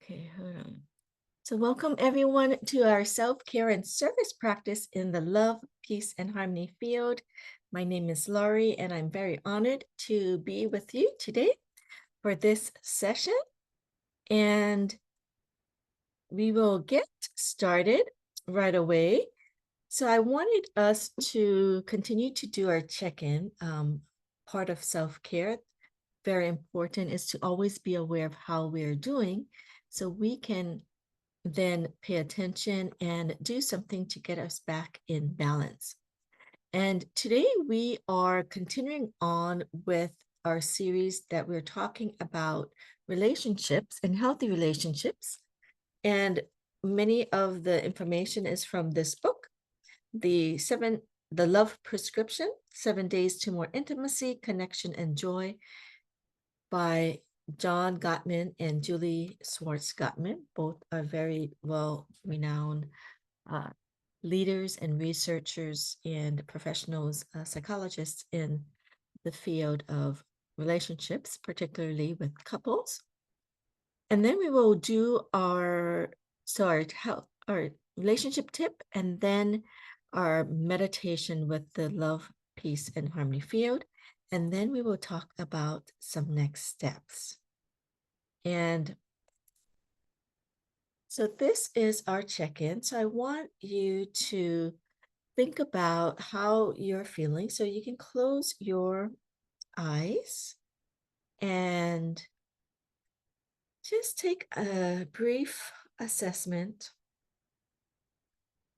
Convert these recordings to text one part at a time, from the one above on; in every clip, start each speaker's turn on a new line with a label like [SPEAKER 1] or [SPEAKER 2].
[SPEAKER 1] Okay, hold on. So welcome everyone to our self-care and service practice in the love, peace, and harmony field. My name is Laurie, and I'm very honored to be with you today for this session. And we will get started right away. So I wanted us to continue to do our check-in. Part of self-care, very important, is to always be aware of how we're doing so we can then pay attention and do something to get us back in balance. And today we are continuing on with our series that we're talking about relationships and healthy relationships. And many of the information is from this book, The Love Prescription, 7 Days to More Intimacy, Connection, and Joy by John Gottman and Julie Schwartz Gottman. Both are very well-renowned leaders and researchers and professionals, psychologists in the field of relationships, particularly with couples. And then we will do our relationship tip, and then our meditation with the love, peace, and harmony field. And then we will talk about some next steps. And so this is our check-in. So I want you to think about how you're feeling. So you can close your eyes and just take a brief assessment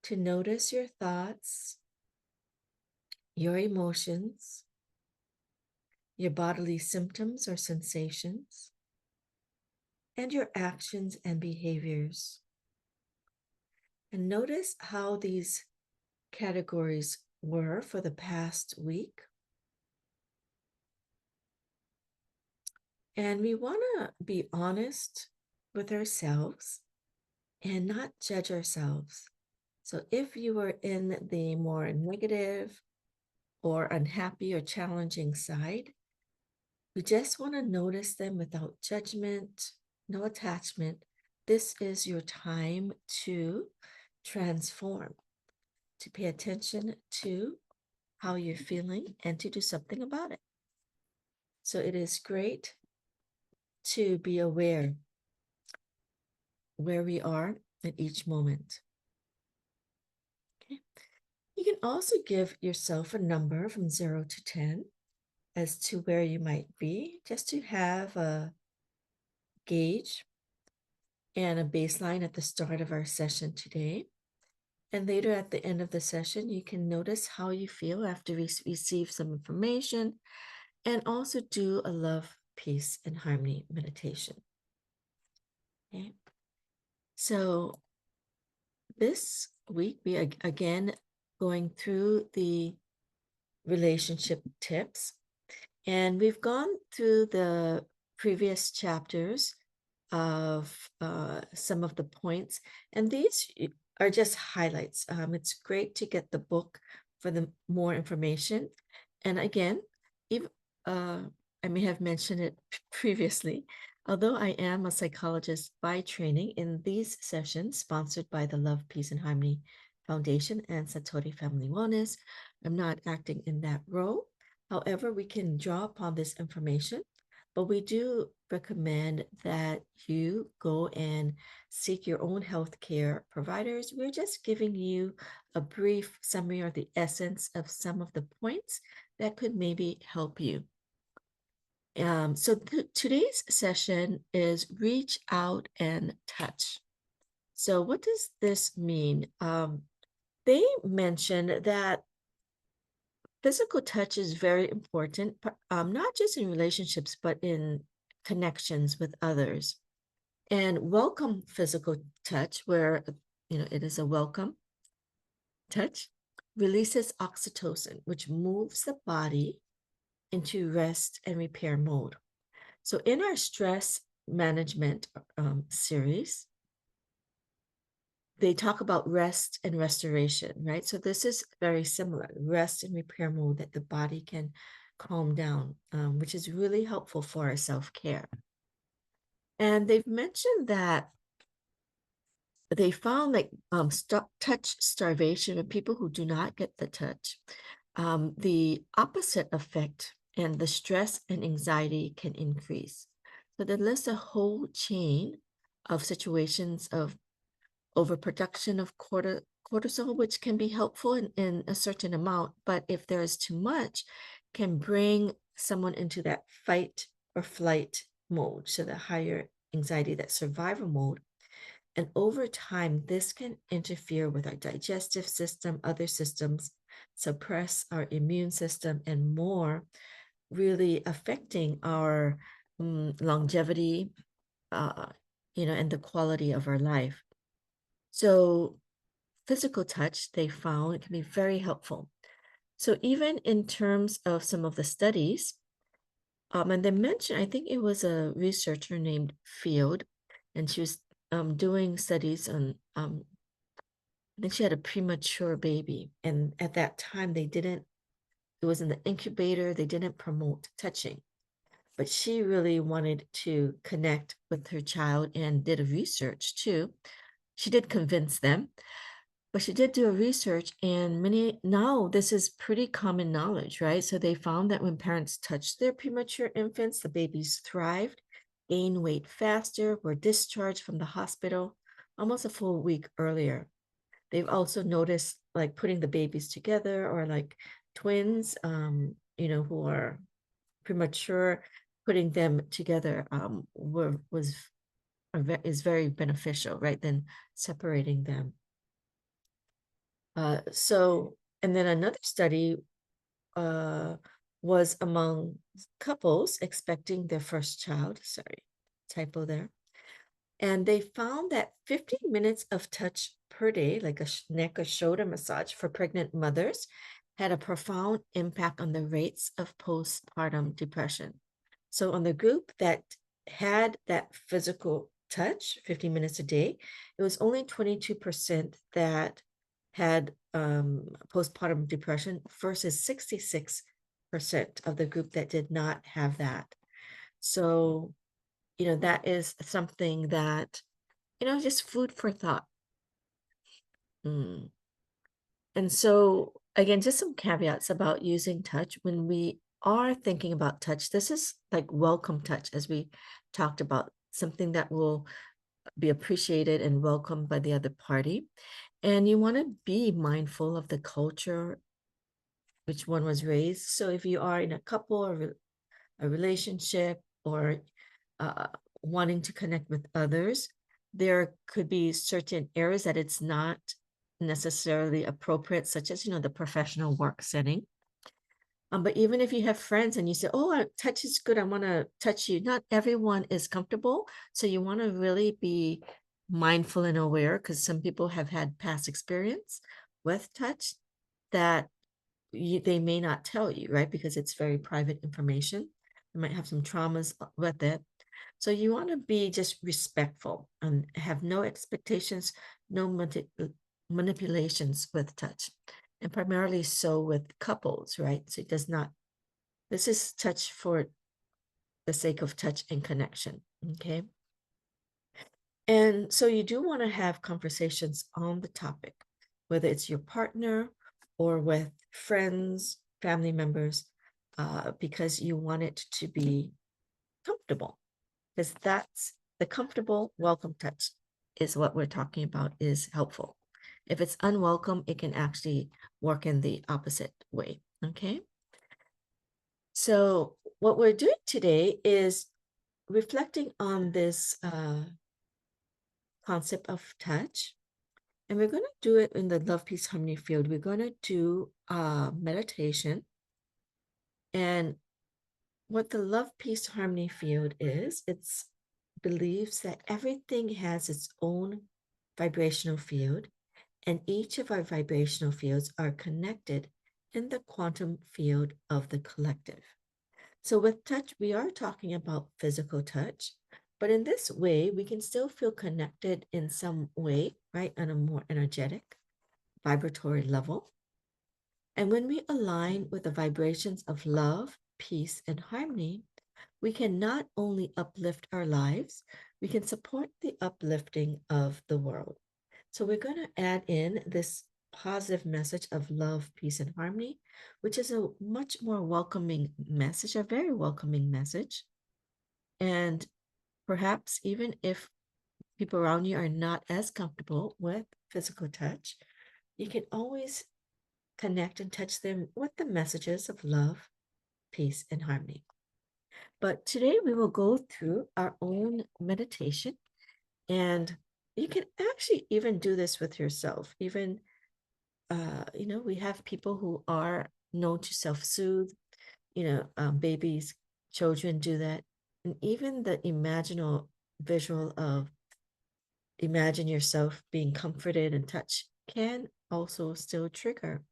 [SPEAKER 1] to notice your thoughts, your emotions, your bodily symptoms or sensations, and your actions and behaviors. And notice how these categories were for the past week. And we want to be honest with ourselves and not judge ourselves. So if you were in the more negative or unhappy or challenging side, we just want to notice them without judgment, no attachment. This is your time to transform, to pay attention to how you're feeling and to do something about it. So it is great to be aware where we are at each moment. Okay. You can also give yourself a number from 0 to 10 as to where you might be, just to have a gauge and a baseline at the start of our session today. And later at the end of the session, you can notice how you feel after we receive some information, and also do a love, peace, and harmony meditation. Okay. So this week, we are again going through the relationship tips, and we've gone through the previous chapters of some of the points, and these are just highlights. It's great to get the book for the more information. And again, even, I may have mentioned it previously, although I am a psychologist by training, in these sessions sponsored by the Love, Peace, and Harmony Foundation and Satori Family Wellness, I'm not acting in that role. However, we can draw upon this information, but we do recommend that you go and seek your own healthcare providers. We're just giving you a brief summary or the essence of some of the points that could maybe help you. So today's session is reach out and touch. So what does this mean? They mentioned that physical touch is very important, not just in relationships, but in connections with others. And welcome physical touch, where it is a welcome touch, releases oxytocin, which moves the body into rest and repair mode. So in our stress management series, they talk about rest and restoration, right? So this is very similar, rest and repair mode, that the body can calm down, which is really helpful for our self-care. And they've mentioned that they found like touch starvation of people who do not get the touch. The opposite effect and the stress and anxiety can increase. So they list a whole chain of situations of overproduction of cortisol, which can be helpful in a certain amount, but if there is too much, can bring someone into that fight or flight mode, so the higher anxiety, that survival mode. And over time, this can interfere with our digestive system, other systems, suppress our immune system, and more, really affecting our longevity, uh, and the quality of our life. So physical touch, they found it can be very helpful. So even in terms of some of the studies, and they mentioned, I think it was a researcher named Field, and she was doing studies on, I think she had a premature baby. And at that time, it was in the incubator, they didn't promote touching. But she really wanted to connect with her child and did a research too. She did convince them. But she did do a research, and now this is pretty common knowledge, right? So they found that when parents touched their premature infants, the babies thrived, gained weight faster, were discharged from the hospital almost a full week earlier. They've also noticed like putting the babies together, or like twins, who are premature, putting them together is very beneficial, right? Than separating them. And then another study was among couples expecting their first child. Sorry, typo there. And they found that 15 minutes of touch per day, like a neck or shoulder massage for pregnant mothers, had a profound impact on the rates of postpartum depression. So on the group that had that physical touch, 15 minutes a day, it was only 22% that had postpartum depression versus 66% of the group that did not have that. So, that is something that, just food for thought. Mm. And so, again, just some caveats about using touch. When we are thinking about touch, this is like welcome touch, as we talked about, something that will be appreciated and welcomed by the other party. And you want to be mindful of the culture which one was raised. So if you are in a couple or a relationship, or uh, wanting to connect with others, there could be certain areas that it's not necessarily appropriate, such as, the professional work setting. But even if you have friends and you say, oh, touch is good, I want to touch you, not everyone is comfortable. So you want to really be mindful and aware, because some people have had past experience with touch that they may not tell you, right? Because it's very private information. They might have some traumas with it. So you want to be just respectful and have no expectations, no manipulations with touch, and primarily so with couples, right? So this is touch for the sake of touch and connection, okay? And so you do want to have conversations on the topic, whether it's your partner or with friends, family members, because you want it to be comfortable, because that's the comfortable welcome touch is what we're talking about, is helpful. If it's unwelcome, it can actually work in the opposite way, okay? So what we're doing today is reflecting on this concept of touch. And we're going to do it in the love, peace, harmony field. We're going to do meditation. And what the love, peace, harmony field is, it's believes that everything has its own vibrational field, and each of our vibrational fields are connected in the quantum field of the collective. So with touch, we are talking about physical touch, but in this way, we can still feel connected in some way, right? On a more energetic, vibratory level. And when we align with the vibrations of love, peace, and harmony, we can not only uplift our lives, we can support the uplifting of the world. So we're going to add in this positive message of love, peace, and harmony, which is a much more welcoming message, a very welcoming message. And perhaps even if people around you are not as comfortable with physical touch, you can always connect and touch them with the messages of love, peace, and harmony. But today we will go through our own meditation, and you can actually even do this with yourself. Even, we have people who are known to self-soothe, babies, children do that. And even the imaginal visual of imagine yourself being comforted and touched can also still trigger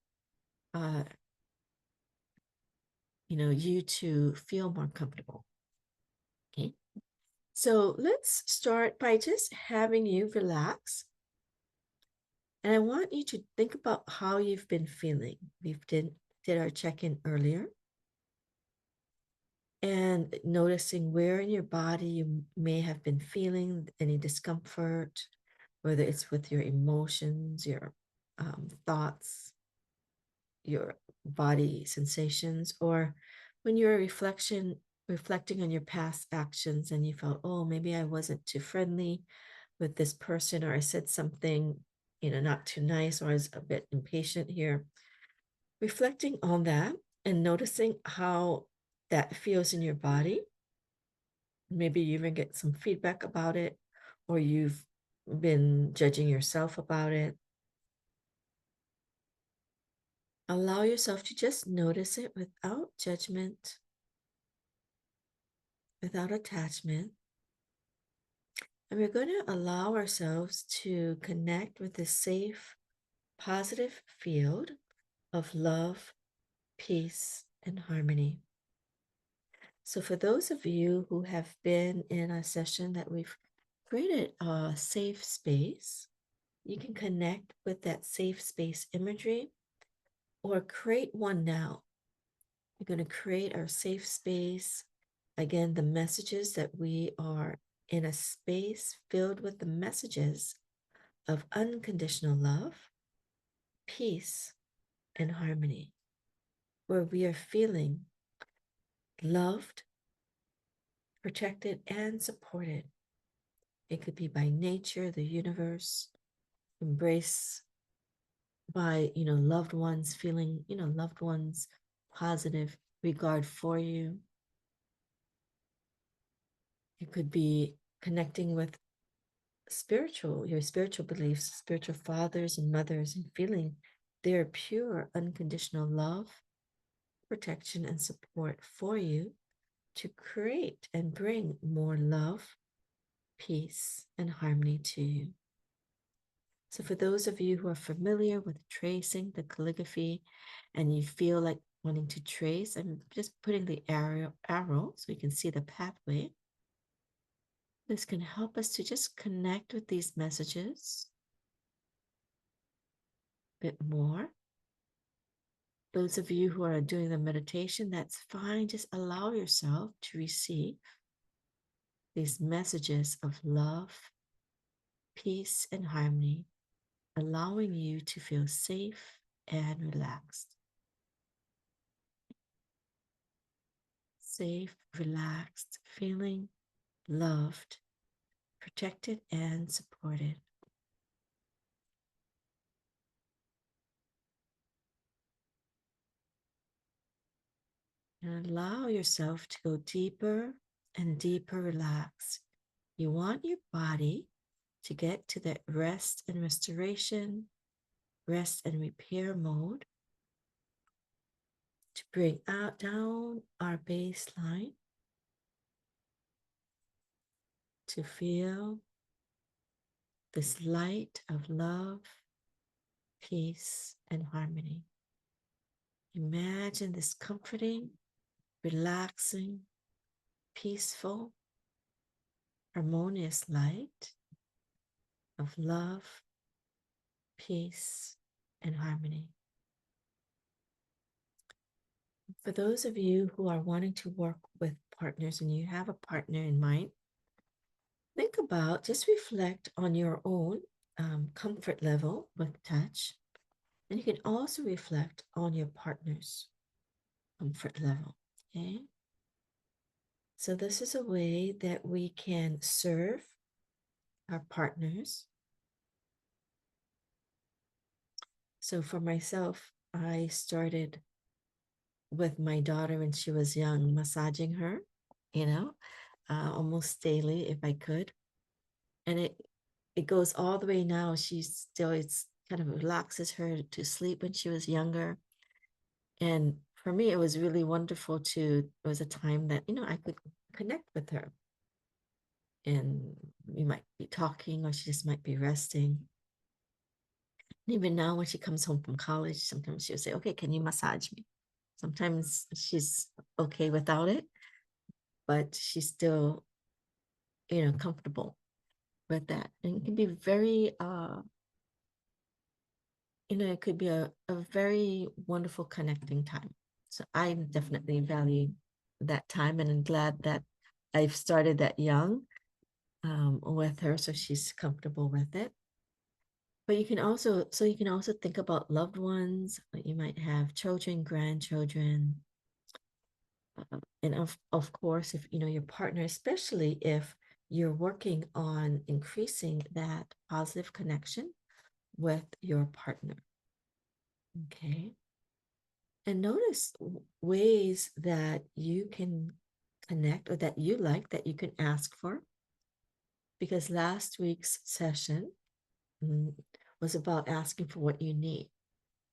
[SPEAKER 1] you to feel more comfortable. Okay, so let's start by just having you relax, and I want you to think about how you've been feeling. We did our check-in earlier, and noticing where in your body you may have been feeling any discomfort, whether it's with your emotions, your thoughts, your body sensations, or when you're reflecting on your past actions and you felt, oh, maybe I wasn't too friendly with this person, or I said something, not too nice, or I was a bit impatient here. Reflecting on that and noticing how that feels in your body. Maybe you even get some feedback about it, or you've been judging yourself about it. Allow yourself to just notice it without judgment, without attachment. And we're going to allow ourselves to connect with this safe, positive field of love, peace, and harmony. So for those of you who have been in a session that we've created a safe space, you can connect with that safe space imagery or create one now. We're going to create our safe space. Again, the messages that we are in a space filled with the messages of unconditional love, peace, and harmony, where we are feeling loved, protected, and supported. It could be by nature, the universe, embrace by, loved ones, feeling, loved ones' positive regard for you. It could be connecting with your spiritual beliefs, spiritual fathers and mothers, and feeling their pure, unconditional love, protection, and support for you to create and bring more love, peace, and harmony to you. So for those of you who are familiar with tracing, the calligraphy, and you feel like wanting to trace, I'm just putting the arrow so you can see the pathway. This can help us to just connect with these messages a bit more. Those of you who are doing the meditation, that's fine. Just allow yourself to receive these messages of love, peace, and harmony, allowing you to feel safe and relaxed. Safe, relaxed, feeling loved, protected, and supported. And allow yourself to go deeper and deeper relaxed. You want your body to get to that rest and restoration, rest and repair mode, to bring out down our baseline, to feel this light of love, peace, and harmony. Imagine this comforting, relaxing, peaceful, harmonious light of love, peace, and harmony. For those of you who are wanting to work with partners and you have a partner in mind, think about, just reflect on your own comfort level with touch. And you can also reflect on your partner's comfort level. Okay. So this is a way that we can serve our partners. So for myself, I started with my daughter when she was young, massaging her, you know, almost daily if I could. And it goes all the way now. She's still, it's kind of relaxes her to sleep when she was younger. And for me, it was really wonderful to, it was a time that, I could connect with her. And we might be talking or she just might be resting. And even now, when she comes home from college, sometimes she'll say, okay, can you massage me? Sometimes she's okay without it, but she's still, comfortable with that. And it can be very, it could be a very wonderful connecting time. So I definitely value that time, and I'm glad that I've started that young with her, so she's comfortable with it. But you can also think about loved ones. You might have children, grandchildren, and of course, if your partner, especially if you're working on increasing that positive connection with your partner. Okay. And notice ways that you can connect, or that you like, that you can ask for. Because last week's session was about asking for what you need.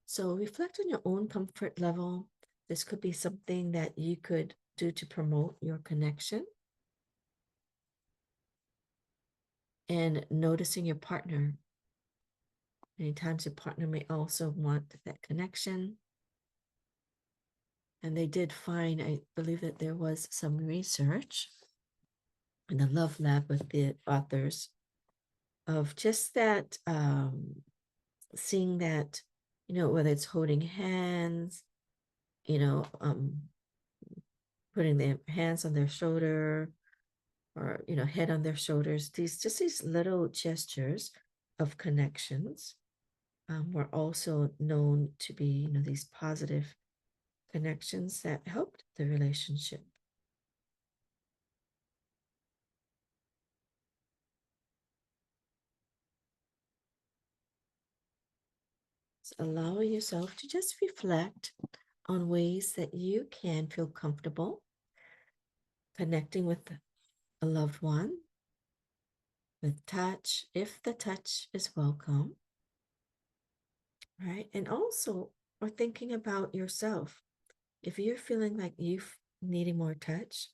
[SPEAKER 1] So reflect on your own comfort level. This could be something that you could do to promote your connection. And noticing your partner. Many times your partner may also want that connection. And they did find, I believe that there was some research in the Love Lab with the authors of just that, seeing that, whether it's holding hands, putting their hands on their shoulder, or, head on their shoulders, these little gestures of connections were also known to be, these positive connections that helped the relationship. So allowing yourself to just reflect on ways that you can feel comfortable connecting with a loved one, with touch, if the touch is welcome, right? And also, or thinking about yourself. If you're feeling like you're needing more touch,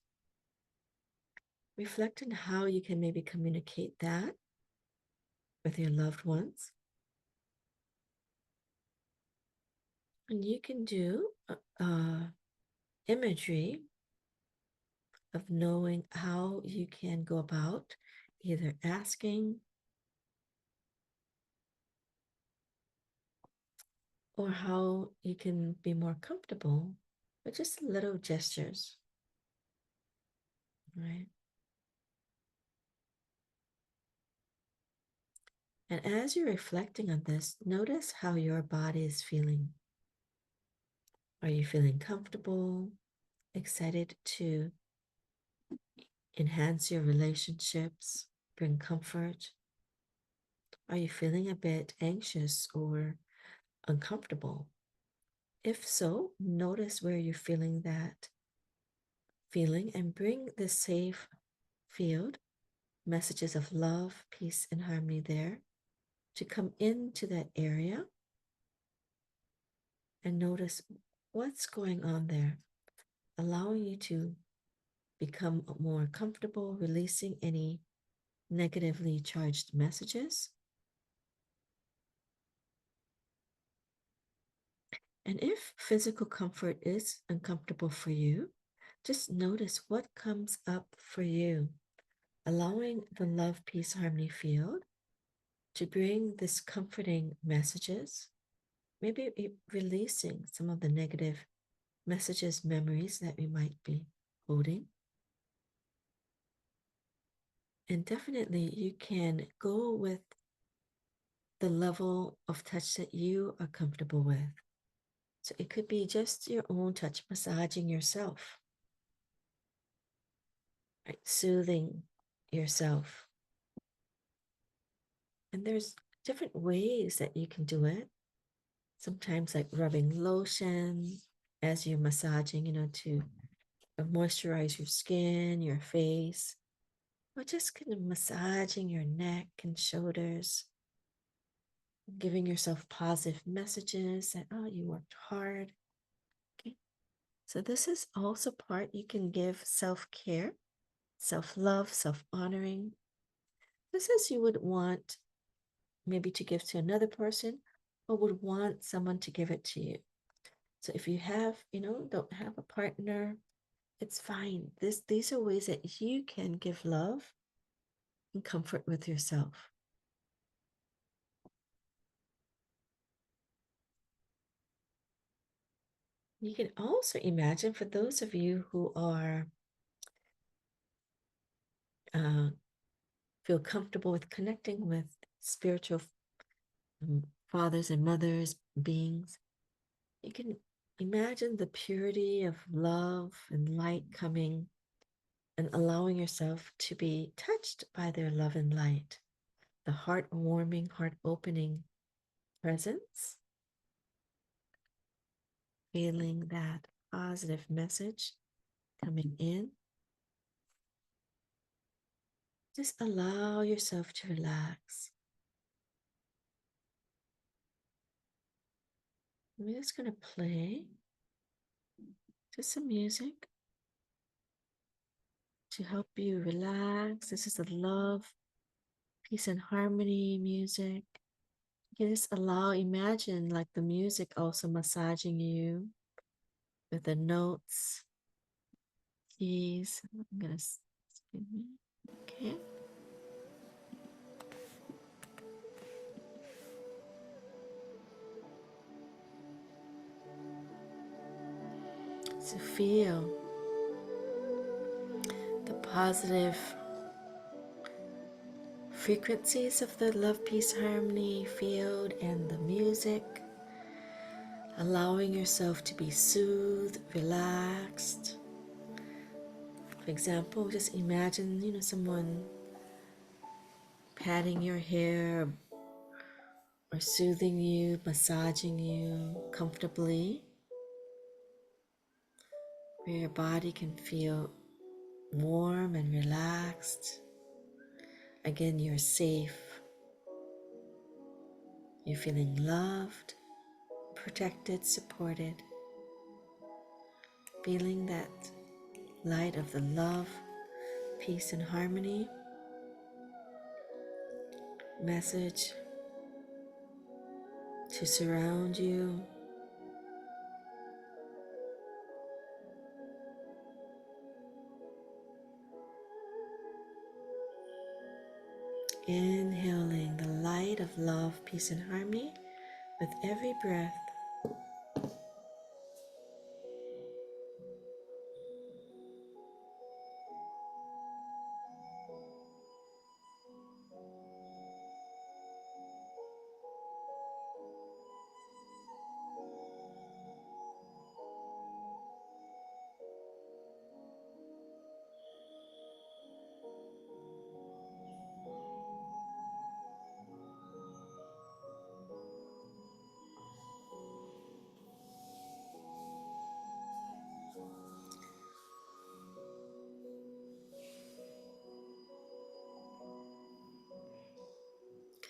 [SPEAKER 1] reflect on how you can maybe communicate that with your loved ones. And you can do imagery of knowing how you can go about either asking or how you can be more comfortable with just little gestures, right? And as you're reflecting on this, notice how your body is feeling. Are you feeling comfortable, excited to enhance your relationships, bring comfort? Are you feeling a bit anxious or uncomfortable? If so, notice where you're feeling that feeling and bring the safe field, messages of love, peace, and harmony there to come into that area and notice what's going on there, allowing you to become more comfortable, releasing any negatively charged messages. And if physical comfort is uncomfortable for you, just notice what comes up for you, allowing the love, peace, harmony field to bring this comforting messages, maybe releasing some of the negative messages, memories that we might be holding. And definitely you can go with the level of touch that you are comfortable with. So it could be just your own touch, massaging yourself, right? Soothing yourself. And there's different ways that you can do it. Sometimes like rubbing lotion as you're massaging, to moisturize your skin, your face, or just kind of massaging your neck and shoulders, giving yourself positive messages that, oh, you worked hard. Okay. So this is also part you can give self-care, self-love, self-honoring. This is you would want maybe to give to another person or would want someone to give it to you. So if you have, don't have a partner, it's fine. These are ways that you can give love and comfort with yourself. You can also imagine for those of you who are feel comfortable with connecting with spiritual fathers and mothers, beings, you can imagine the purity of love and light coming and allowing yourself to be touched by their love and light, the heart-warming, heart-opening presence, feeling that positive message coming in. Just allow yourself to relax. We're just going to play just some music to help you relax. This is the love, peace, and harmony music. You can just imagine like the music also massaging you with the notes, keys. I'm going to, okay. So feel the positive frequencies of the love, peace, harmony field and the music, allowing yourself to be soothed, relaxed. For example, just imagine, someone patting your hair or soothing you, massaging you comfortably, where your body can feel warm and relaxed. Again, you're safe. You're feeling loved, protected, supported, feeling that light of the love, peace, and harmony message to surround you. Inhaling the light of love, peace, and harmony with every breath.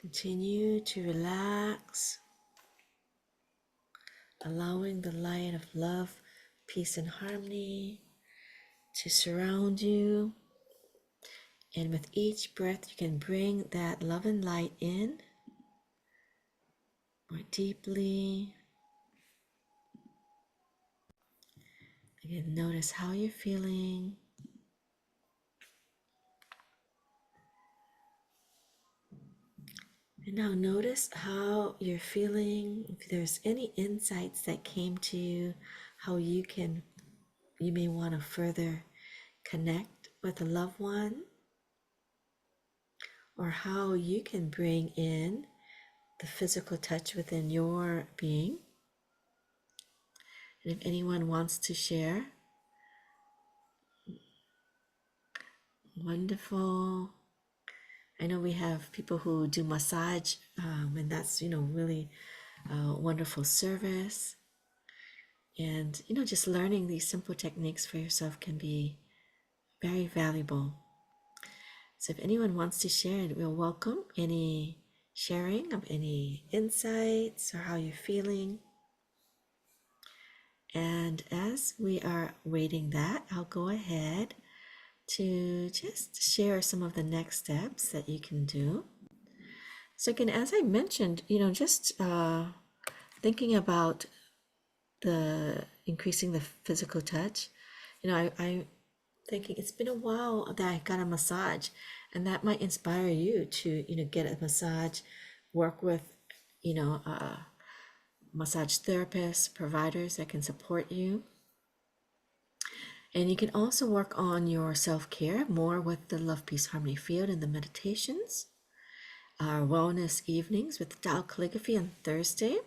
[SPEAKER 1] Continue to relax, allowing the light of love, peace, and harmony to surround you. And with each breath, you can bring that love and light in more deeply. Again, notice how you're feeling. And now notice how you're feeling. If there's any insights that came to you, how you may want to further connect with a loved one. or how you can bring in the physical touch within your being. And if anyone wants to share, wonderful. I know we have people who do massage, and that's, really a wonderful service. And, just learning these simple techniques for yourself can be very valuable. So if anyone wants to share it, we'll welcome any sharing of any insights or how you're feeling. And as we are waiting that, I'll go ahead to just share some of the next steps that you can do. So again, as I mentioned, just thinking about the increasing the physical touch, I thinking it's been a while that I got a massage, and that might inspire you to, get a massage, work with, massage therapists, providers that can support you. And you can also work on your self-care more with the Love, Peace, Harmony Field and the meditations. Our wellness evenings with Tao Calligraphy on Thursday.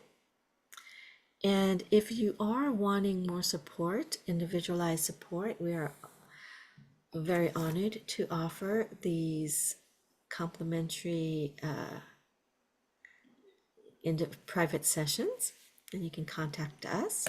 [SPEAKER 1] And if you are wanting more support, individualized support, we are very honored to offer these complimentary private sessions, and you can contact us.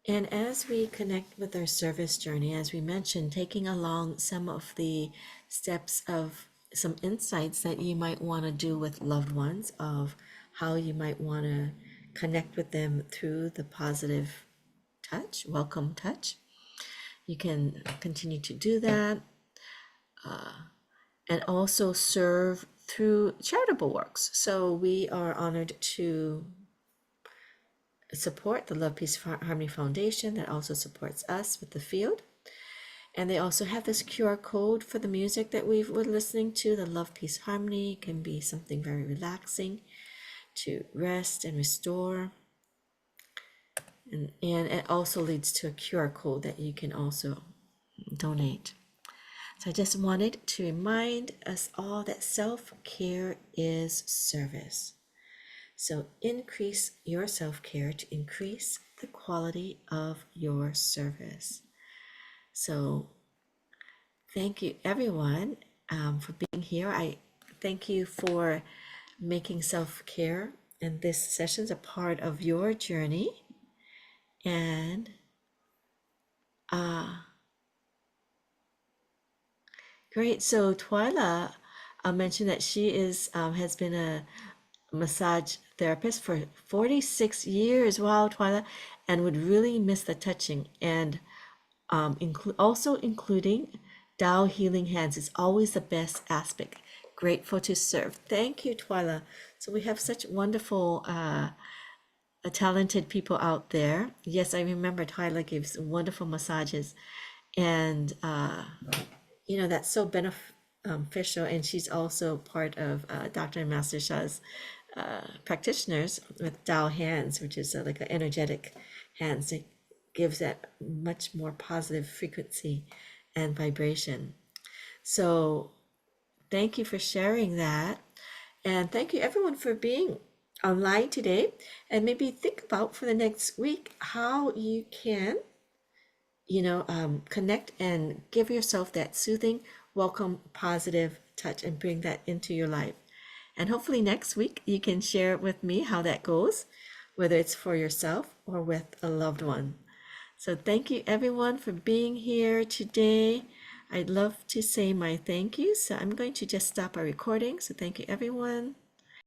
[SPEAKER 1] And as we connect with our service journey, as we mentioned, taking along some of the steps of some insights that you might want to do with loved ones, of how you might want to connect with them through the positive touch, welcome touch. You can continue to do that, and also serve through charitable works. So we are honored to support the Love, Peace, Harmony Foundation that also supports us with the field. And they also have this QR code for the music that we're listening to. The Love, Peace, Harmony can be something very relaxing to rest and restore. And it also leads to a QR code that you can also donate. So I just wanted to remind us all that self-care is service. So increase your self-care to increase the quality of your service. So thank you everyone for being here. I thank you for making self-care and this session's a part of your journey. And great. So Twyla mentioned that she has been a massage therapist for 46 years. Wow, Twyla, and would really miss the touching, and also including Tao healing hands is always the best aspect. Grateful to serve. Thank you, Twyla. So we have such wonderful talented people out there. Yes, I remember Twyla gives wonderful massages, and that's so beneficial. And she's also part of Dr. and Master Sha's practitioners with Tao hands, which is like an energetic hands. It gives that much more positive frequency and vibration. So thank you for sharing that. And thank you everyone for being online today. And maybe think about for the next week how you can, connect and give yourself that soothing, welcome, positive touch and bring that into your life. And hopefully next week you can share with me how that goes, whether it's for yourself or with a loved one. So thank you everyone for being here today. I'd love to say my thank you. So I'm going to just stop our recording. So thank you everyone.